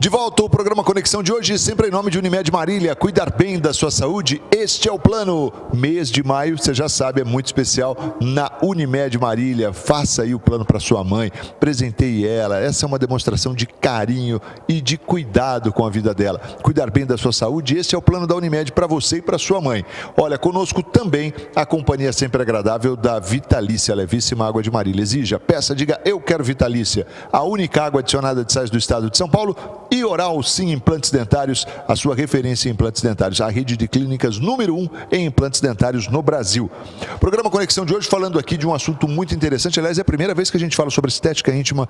De volta ao programa Conexão de hoje, sempre em nome de Unimed Marília. Cuidar bem da sua saúde, este é o plano. Mês de maio, você já sabe, é muito especial na Unimed Marília. Faça aí o plano para sua mãe, presenteie ela. Essa é uma demonstração de carinho e de cuidado com a vida dela. Cuidar bem da sua saúde, esse é o plano da Unimed para você e para sua mãe. Olha, conosco também a companhia sempre agradável da Vitalícia, levíssima água de Marília. Exija, peça, diga, eu quero Vitalícia. A única água adicionada de sais do estado de São Paulo. E Oral Sim Implantes Dentários, a sua referência em implantes dentários, a rede de clínicas número 1 em implantes dentários no Brasil. Programa Conexão de hoje falando aqui de um assunto muito interessante, aliás é a primeira vez que a gente fala sobre estética íntima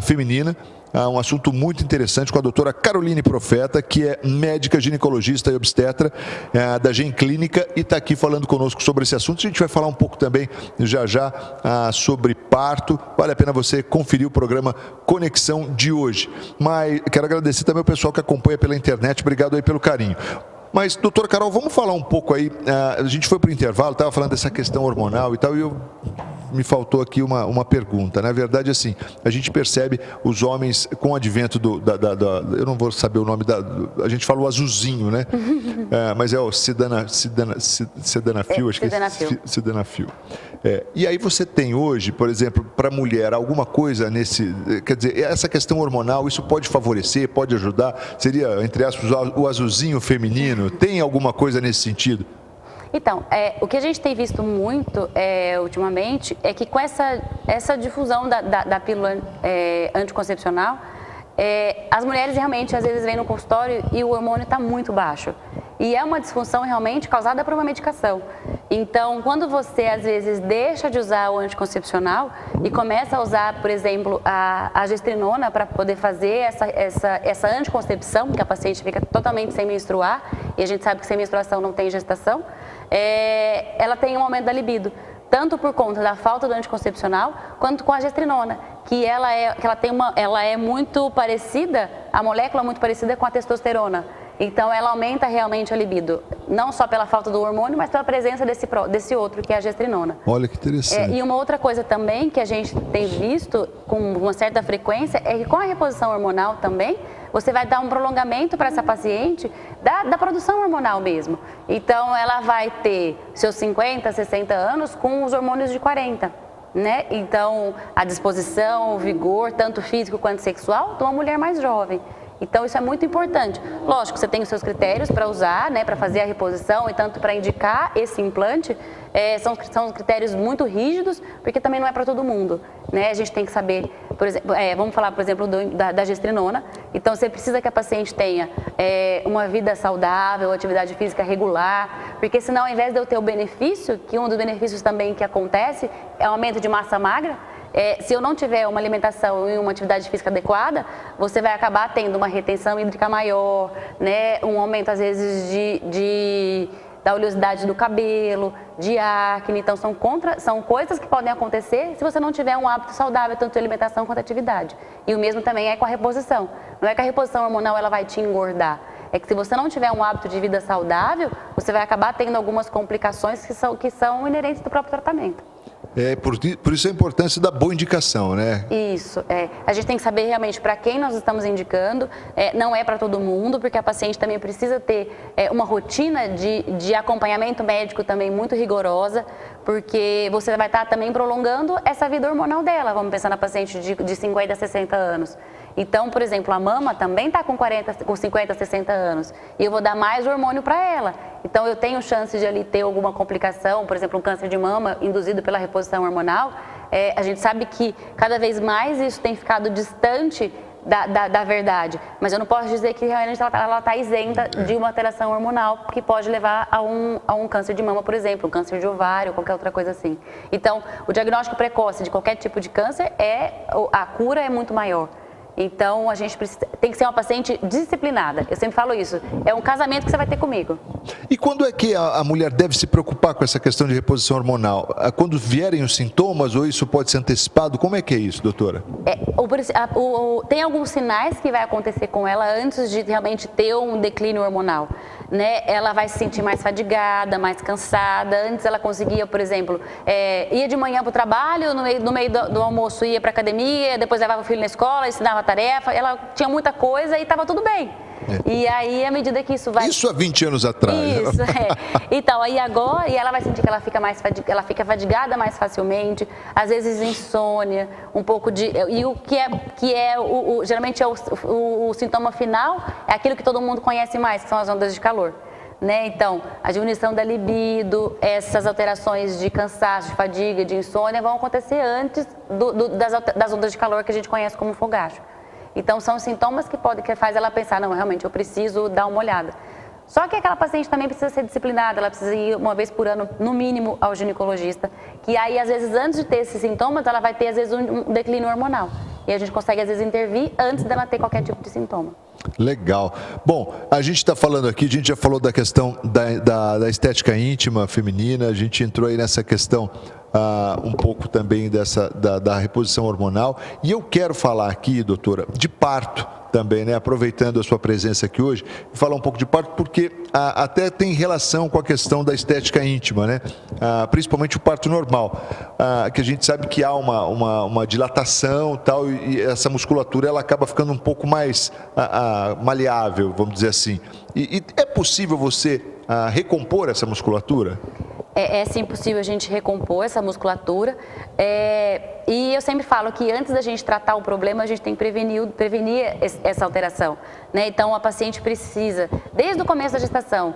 feminina, um assunto muito interessante com a doutora Caroline Profeta, que é médica, ginecologista e obstetra da Gen Clínica e está aqui falando conosco sobre esse assunto. A gente vai falar um pouco também já sobre parto, vale a pena você conferir o programa Conexão de hoje. Mas quero agradecer também ao pessoal que acompanha pela internet, obrigado aí pelo carinho. Mas, doutora Carol, vamos falar um pouco aí, a gente foi para o intervalo, estava falando dessa questão hormonal e tal, e me faltou aqui uma pergunta. Na verdade, assim, a gente percebe os homens com o advento eu não vou saber o nome a gente fala o azulzinho, né? Mas é o Sildenafil, acho que é Sildenafil. E aí você tem hoje, por exemplo, para a mulher, alguma coisa quer dizer, essa questão hormonal, isso pode favorecer, pode ajudar? Seria, entre aspas, o azulzinho feminino? Tem alguma coisa nesse sentido? Então, o que a gente tem visto muito ultimamente é que com essa difusão da pílula anticoncepcional, as mulheres realmente às vezes vêm no consultório e o hormônio está muito baixo. E é uma disfunção realmente causada por uma medicação. Então, quando você às vezes deixa de usar o anticoncepcional e começa a usar, por exemplo, a gestrinona para poder fazer essa anticoncepção, que a paciente fica totalmente sem menstruar, e a gente sabe que sem menstruação não tem gestação, ela tem um aumento da libido, tanto por conta da falta do anticoncepcional, quanto com a gestrinona, que ela é muito parecida, a molécula é muito parecida com a testosterona. Então, ela aumenta realmente a libido, não só pela falta do hormônio, mas pela presença desse outro, que é a gestrinona. Olha que interessante. E uma outra coisa também que a gente tem visto com uma certa frequência é que com a reposição hormonal também, você vai dar um prolongamento para essa paciente da produção hormonal mesmo. Então, ela vai ter seus 50, 60 anos com os hormônios de 40. Né? Então, a disposição, o vigor, tanto físico quanto sexual, de uma mulher mais jovem. Então, isso é muito importante. Lógico, você tem os seus critérios para usar, né, para fazer a reposição e tanto para indicar esse implante. São critérios muito rígidos, porque também não é para todo mundo. Né? A gente tem que saber, por exemplo, vamos falar, por exemplo, da gestrinona. Então, você precisa que a paciente tenha uma vida saudável, atividade física regular, porque senão, ao invés de eu ter o benefício, que um dos benefícios também que acontece é o aumento de massa magra, se eu não tiver uma alimentação e uma atividade física adequada, você vai acabar tendo uma retenção hídrica maior, né? Um aumento, às vezes, da oleosidade do cabelo, de acne. Então, são coisas que podem acontecer se você não tiver um hábito saudável, tanto de alimentação quanto de atividade. E o mesmo também é com a reposição. Não é que a reposição hormonal ela vai te engordar. É que se você não tiver um hábito de vida saudável, você vai acabar tendo algumas complicações que são inerentes do próprio tratamento. Por isso a importância da boa indicação, né? Isso, a gente tem que saber realmente para quem nós estamos indicando, não é para todo mundo, porque a paciente também precisa ter uma rotina de acompanhamento médico também muito rigorosa, porque você vai estar também prolongando essa vida hormonal dela, vamos pensar na paciente de 50 a 60 anos. Então, por exemplo, a mama também está com 50, 60 anos e eu vou dar mais hormônio para ela. Então, eu tenho chance de ali ter alguma complicação, por exemplo, um câncer de mama induzido pela reposição hormonal. A gente sabe que cada vez mais isso tem ficado distante da verdade, mas eu não posso dizer que realmente ela está isenta de uma alteração hormonal que pode levar a um câncer de mama, por exemplo, um câncer de ovário, qualquer outra coisa assim. Então, o diagnóstico precoce de qualquer tipo de câncer a cura é muito maior. Então, a gente tem que ser uma paciente disciplinada. Eu sempre falo isso. É um casamento que você vai ter comigo. E quando é que a mulher deve se preocupar com essa questão de reposição hormonal? Quando vierem os sintomas ou isso pode ser antecipado? Como é que é isso, doutora? Tem alguns sinais que vai acontecer com ela antes de realmente ter um declínio hormonal. Né? Ela vai se sentir mais fadigada, mais cansada. Antes ela conseguia, por exemplo, ia de manhã para o trabalho, no meio do almoço ia para a academia, depois levava o filho na escola, ensinava tarefa, ela tinha muita coisa e estava tudo bem. E aí, à medida que isso vai... Isso há 20 anos atrás. Isso, Então, aí agora, e ela vai sentir que ela fica fadigada mais facilmente, às vezes insônia, um pouco de... E o geralmente é o sintoma final, é aquilo que todo mundo conhece mais, que são as ondas de calor. Né? Então, a diminuição da libido, essas alterações de cansaço, de fadiga, de insônia vão acontecer antes das ondas de calor que a gente conhece como fogacho. Então, são sintomas que faz ela pensar, não, realmente, eu preciso dar uma olhada. Só que aquela paciente também precisa ser disciplinada, ela precisa ir uma vez por ano, no mínimo, ao ginecologista, que aí, às vezes, antes de ter esses sintomas, ela vai ter, às vezes, um declínio hormonal. E a gente consegue, às vezes, intervir antes dela ter qualquer tipo de sintoma. Legal. Bom, a gente está falando aqui, a gente já falou da questão da estética íntima feminina, a gente entrou aí nessa questão um pouco também da reposição hormonal. E eu quero falar aqui, doutora, de parto também, né? Aproveitando a sua presença aqui hoje, falar um pouco de parto, porque até tem relação com a questão da estética íntima, né? Principalmente o parto normal, que a gente sabe que há uma dilatação e tal, e essa musculatura ela acaba ficando um pouco mais maleável, vamos dizer assim. E é possível você recompor essa musculatura? É sim possível a gente recompor essa musculatura. E eu sempre falo que antes da gente tratar o problema, a gente tem que prevenir essa alteração. Né? Então, a paciente precisa, desde o começo da gestação,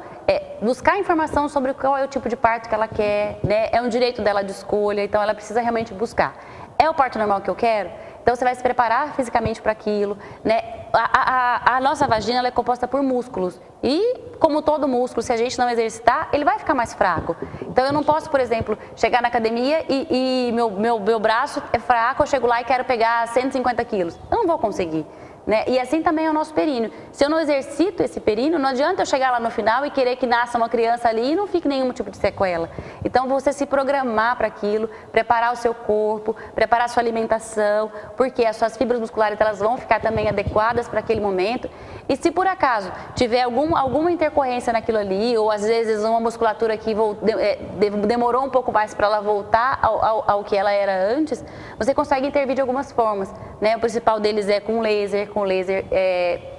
buscar informação sobre qual é o tipo de parto que ela quer, né? É um direito dela de escolha, então ela precisa realmente buscar. É o parto normal que eu quero? Então, você vai se preparar fisicamente para aquilo, né? A nossa vagina ela é composta por músculos e, como todo músculo, se a gente não exercitar, ele vai ficar mais fraco. Então, eu não posso, por exemplo, chegar na academia e meu braço é fraco, eu chego lá e quero pegar 150 quilos. Eu não vou conseguir. Né? E assim também é o nosso períneo. Se eu não exercito esse períneo, não adianta eu chegar lá no final e querer que nasça uma criança ali e não fique nenhum tipo de sequela. Então, você se programar para aquilo, preparar o seu corpo, preparar a sua alimentação, porque as suas fibras musculares elas vão ficar também adequadas para aquele momento. E se por acaso tiver alguma intercorrência naquilo ali, ou às vezes uma musculatura que demorou um pouco mais para ela voltar ao que ela era antes, você consegue intervir de algumas formas. Né? O principal deles é com laser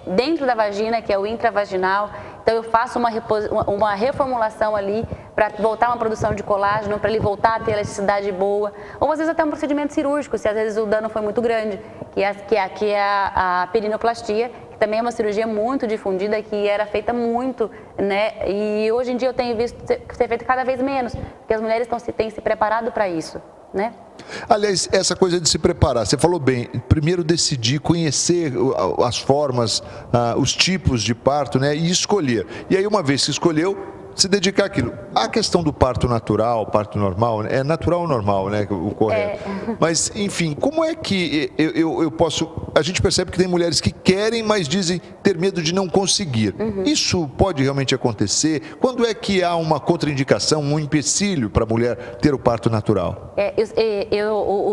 dentro da vagina, que é o intravaginal. Então, eu faço uma reformulação ali para voltar uma produção de colágeno, para ele voltar a ter elasticidade boa. Ou, às vezes, até um procedimento cirúrgico, se às vezes o dano foi muito grande, que é a perinoplastia, que também é uma cirurgia muito difundida, que era feita muito, né? E hoje em dia eu tenho visto ser feito cada vez menos, porque as mulheres têm se preparado para isso, né? Aliás, essa coisa de se preparar, você falou bem, primeiro decidir, conhecer as formas, os tipos de parto, né, e escolher. E aí, uma vez que escolheu, se dedicar àquilo. A questão do parto natural, parto normal, é natural ou normal, né, o correto. Mas, enfim, como é que eu posso... A gente percebe que tem mulheres que querem, mas dizem ter medo de não conseguir. Isso pode realmente acontecer? Quando é que há uma contraindicação, um empecilho para a mulher ter o parto natural?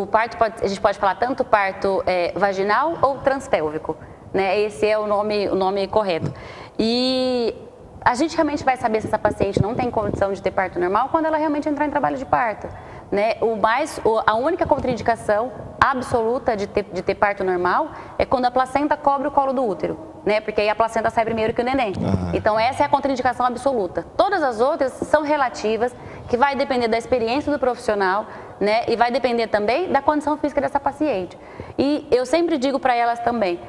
O parto, a gente pode falar tanto parto vaginal ou transpélvico, né? Esse é o nome correto. E a gente realmente vai saber se essa paciente não tem condição de ter parto normal quando ela realmente entrar em trabalho de parto. Né? A única contraindicação absoluta de ter parto normal é quando a placenta cobre o colo do útero, né? Porque aí a placenta sai primeiro que o neném. Então, essa é a contraindicação absoluta. Todas as outras são relativas, que vai depender da experiência do profissional, né? E vai depender também da condição física dessa paciente. E eu sempre digo para elas também,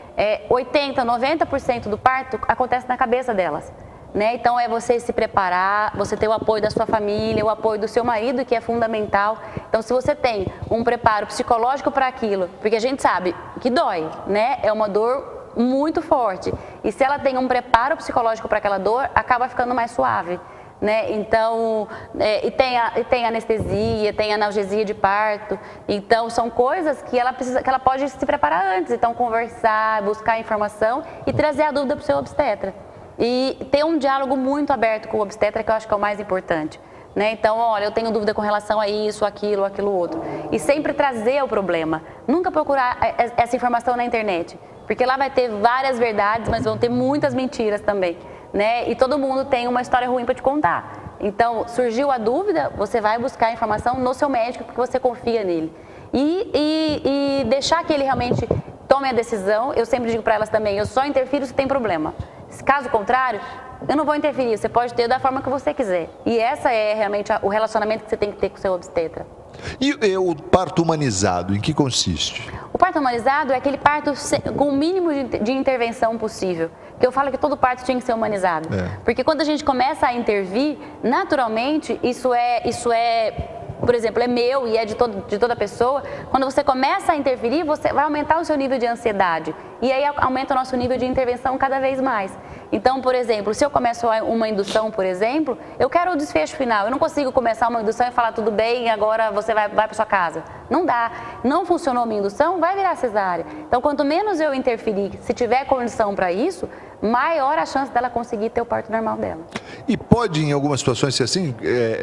80%, 90% do parto acontece na cabeça delas. Né? Então, é você se preparar, você ter o apoio da sua família, o apoio do seu marido, que é fundamental. Então, se você tem um preparo psicológico para aquilo, porque a gente sabe que dói, né? É uma dor muito forte. E se ela tem um preparo psicológico para aquela dor, acaba ficando mais suave. Né? Então, tem anestesia, tem analgesia de parto. Então, são coisas que ela pode se preparar antes. Então, conversar, buscar informação e trazer a dúvida para o seu obstetra. E ter um diálogo muito aberto com o obstetra, que eu acho que é o mais importante. Né? Então, olha, eu tenho dúvida com relação a isso, aquilo outro. E sempre trazer o problema. Nunca procurar essa informação na internet. Porque lá vai ter várias verdades, mas vão ter muitas mentiras também. Né? E todo mundo tem uma história ruim para te contar. Então, surgiu a dúvida, você vai buscar a informação no seu médico, porque você confia nele. E deixar que ele realmente tomem a decisão. Eu sempre digo para elas também, eu só interfiro se tem problema. Caso contrário, eu não vou interferir, você pode ter da forma que você quiser. E essa é realmente o relacionamento que você tem que ter com o seu obstetra. E o parto humanizado, em que consiste? O parto humanizado é aquele parto com o mínimo de intervenção possível. Que eu falo que todo parto tinha que ser humanizado. Porque quando a gente começa a intervir, naturalmente, isso é, por exemplo, é meu e é de toda pessoa. Quando você começa a interferir, você vai aumentar o seu nível de ansiedade. E aí aumenta o nosso nível de intervenção cada vez mais. Então, por exemplo, se eu começo uma indução, por exemplo, eu quero o desfecho final. Eu não consigo começar uma indução e falar, tudo bem, agora você vai para sua casa. Não dá. Não funcionou a minha indução, vai virar cesárea. Então, quanto menos eu interferir, se tiver condição para isso, maior a chance dela conseguir ter o parto normal dela. E pode, em algumas situações, ser assim,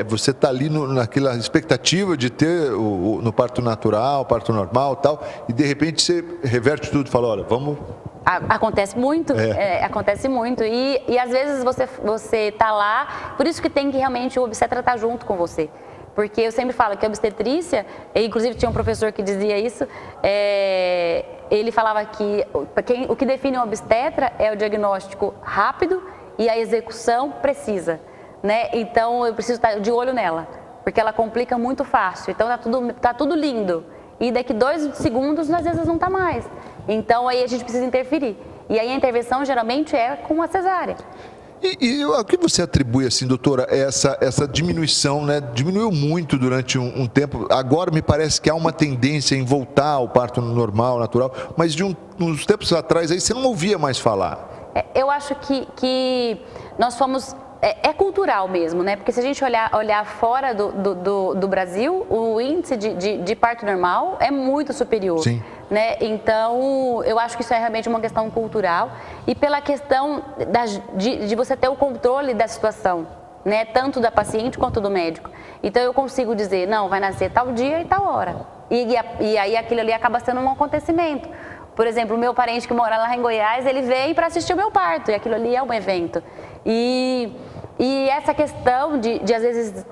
você está ali naquela expectativa de ter no parto natural, parto normal e tal, e de repente você reverte tudo e fala, olha, vamos... Acontece muito, acontece muito. E às vezes você está lá, por isso que tem que realmente o obstetra estar junto com você. Porque eu sempre falo que a obstetrícia, e inclusive tinha um professor que dizia isso, ele falava que o que define um obstetra é o diagnóstico rápido e a execução precisa, né? Então eu preciso estar de olho nela, porque ela complica muito fácil. Então tá tudo lindo. E daqui 2 segundos, às vezes, não está mais. Então, aí a gente precisa interferir. E aí a intervenção, geralmente, é com a cesárea. E o que você atribui, assim, doutora, essa diminuição, né? Diminuiu muito durante um tempo. Agora me parece que há uma tendência em voltar ao parto normal, natural. Mas de uns tempos atrás, aí você não ouvia mais falar. Eu acho que nós fomos... É cultural mesmo, né? Porque se a gente olhar fora do Brasil, o índice de parto normal é muito superior. Sim. Né? Então, eu acho que isso é realmente uma questão cultural e pela questão de você ter o controle da situação, né? Tanto da paciente quanto do médico. Então, eu consigo dizer, não, vai nascer tal dia e tal hora. E aí aquilo ali acaba sendo um acontecimento. Por exemplo, o meu parente que mora lá em Goiás, ele veio para assistir o meu parto, e aquilo ali é um evento. E essa questão de às vezes,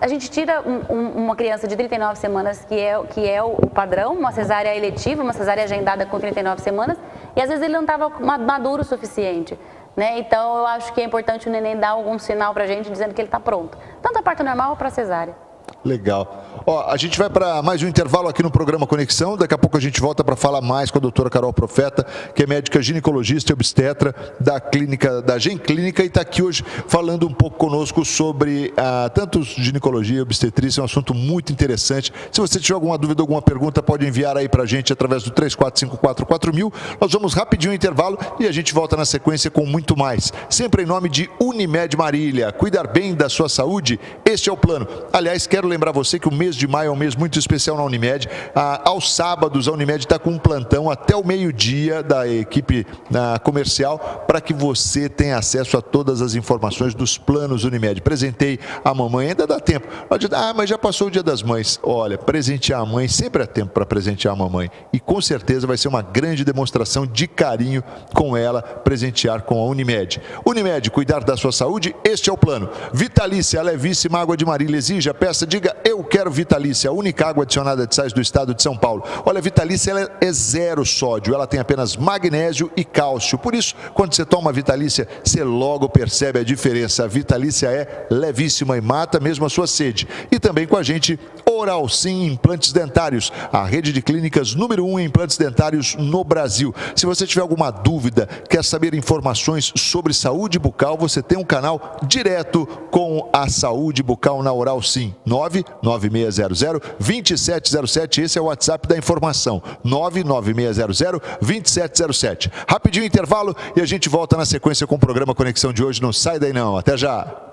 a gente tira uma criança de 39 semanas, que é o padrão, uma cesárea eletiva, uma cesárea agendada com 39 semanas, e às vezes ele não estava maduro o suficiente. Né? Então, eu acho que é importante o neném dar algum sinal para a gente dizendo que ele está pronto. Tanto a parto normal ou para cesárea. Legal. Ó, a gente vai para mais um intervalo aqui no programa Conexão. Daqui a pouco a gente volta para falar mais com a doutora Carol Profeta, que é médica ginecologista e obstetra da clínica, da Gen Clínica, e está aqui hoje falando um pouco conosco sobre tanto ginecologia e obstetrícia, é um assunto muito interessante. Se você tiver alguma dúvida, alguma pergunta, pode enviar aí para a gente através do 34544000. Nós vamos rapidinho ao intervalo e a gente volta na sequência com muito mais. Sempre em nome de Unimed Marília. Cuidar bem da sua saúde, este é o plano. Aliás, quero lembrar você que o mês de maio é um mês muito especial na Unimed. Aos sábados, a Unimed está com um plantão até o meio-dia da equipe comercial para que você tenha acesso a todas as informações dos planos Unimed. Presentei a mamãe, ainda dá tempo. Mas já passou o Dia das Mães. Olha, presentear a mãe, sempre há tempo para presentear a mamãe. E com certeza vai ser uma grande demonstração de carinho com ela, presentear com a Unimed. Unimed, cuidar da sua saúde, este é o plano. Vitalícia, a levíssima água de Marília, exija, peça, diga, eu quero Vitalícia, a única água adicionada de sais do estado de São Paulo. Olha, a Vitalícia ela é 0 sódio, ela tem apenas magnésio e cálcio. Por isso, quando você toma a Vitalícia, você logo percebe a diferença. A Vitalícia é levíssima e mata mesmo a sua sede. E também com a gente, Oral Sim Implantes Dentários, a rede de clínicas número 1 em implantes dentários no Brasil. Se você tiver alguma dúvida, quer saber informações sobre saúde bucal, você tem um canal direto com a saúde bucal na Oral Sim. 99600-2707, esse é o WhatsApp da informação, 99600-2707. Rapidinho intervalo e a gente volta na sequência com o programa Conexão de hoje, não sai daí não, até já!